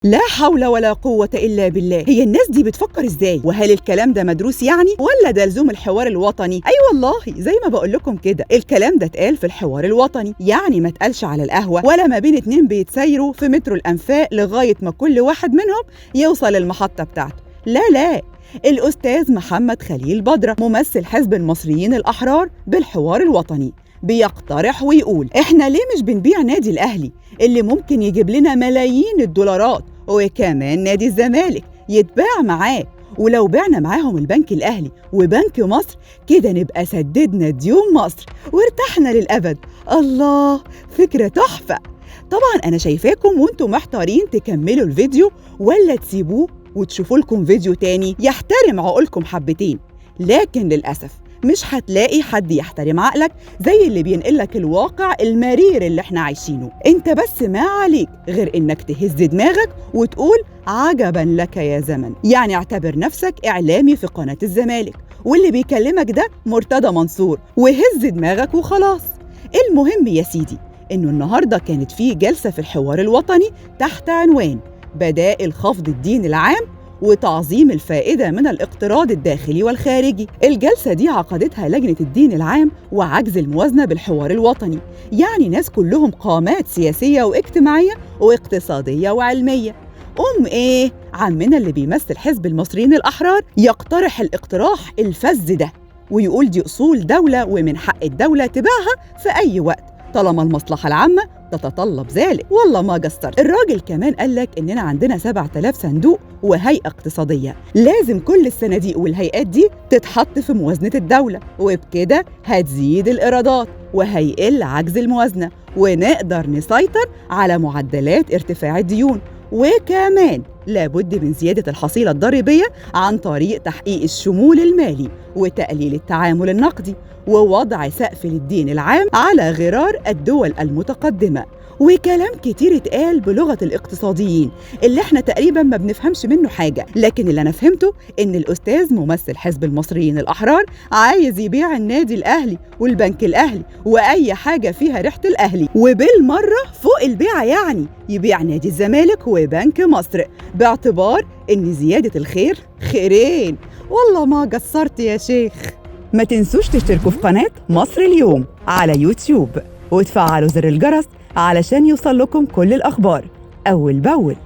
لا حول ولا قوة إلا بالله. هي الناس دي بتفكر إزاي؟ وهل الكلام ده مدروس يعني؟ ولا ده لزوم الحوار الوطني؟ أي والله زي ما بقول لكم كده، الكلام ده اتقال في الحوار الوطني، يعني ما اتقالش على القهوة ولا ما بين اتنين بيتسايروا في مترو الأنفاق لغاية ما كل واحد منهم يوصل المحطة بتاعته. لا، الأستاذ محمد خليل بدرة ممثل حزب المصريين الأحرار بالحوار الوطني بيقترح ويقول: احنا ليه مش بنبيع نادي الأهلي اللي ممكن يجيب لنا ملايين الدولارات، وكمان نادي الزمالك يتباع معاه، ولو بعنا معاهم البنك الأهلي وبنك مصر كده نبقى سددنا ديون مصر وارتحنا للأبد. الله، فكرة تحفة. طبعا أنا شايفاكم وانتم محتارين تكملوا الفيديو ولا تسيبوه وتشوفوا لكم فيديو تاني يحترم عقولكم حبتين، لكن للأسف مش هتلاقي حد يحترم عقلك زي اللي بينقلك الواقع المرير اللي احنا عايشينه. انت بس ما عليك غير انك تهز دماغك وتقول عجبا لك يا زمن، يعني اعتبر نفسك اعلامي في قناة الزمالك واللي بيكلمك ده مرتضى منصور، وهز دماغك وخلاص. المهم يا سيدي انه النهارده كانت فيه جلسة في الحوار الوطني تحت عنوان بدائل خفض الدين العام وتعظيم الفائدة من الاقتراض الداخلي والخارجي. الجلسة دي عقدتها لجنة الدين العام وعجز الموازنة بالحوار الوطني، يعني ناس كلهم قامات سياسية واجتماعية واقتصادية وعلمية. إيه عمنا اللي بيمثل حزب المصريين الأحرار يقترح الاقتراح الفذ ده ويقول دي أصول دولة ومن حق الدولة تبيعها في أي وقت طالما المصلحة العامة تتطلب ذلك. والله ما قصرت. الراجل كمان قالك إننا عندنا 7000 صندوق وهيئة اقتصادية، لازم كل الصناديق والهيئات دي تتحط في موازنة الدولة، وبكده هتزيد الإيرادات وهيقل عجز الموازنة ونقدر نسيطر على معدلات ارتفاع الديون. وكمان لابد من زيادة الحصيلة الضريبية عن طريق تحقيق الشمول المالي وتقليل التعامل النقدي ووضع سقف للدين العام على غرار الدول المتقدمة. وكلام كتير اتقال بلغة الاقتصاديين اللي احنا تقريبا ما بنفهمش منه حاجة، لكن اللي انا فهمته ان الاستاذ ممثل حزب المصريين الاحرار عايز يبيع النادي الاهلي والبنك الاهلي واي حاجة فيها ريحة الاهلي، وبالمرة فوق البيع يعني يبيع نادي الزمالك وبنك مصر، باعتبار ان زيادة الخير خيرين. والله ما قصرت يا شيخ. ما تنسوش تشتركوا في قناة مصر اليوم على يوتيوب وتفعلوا زر الجرس علشان يوصل لكم كل الأخبار أول بأول.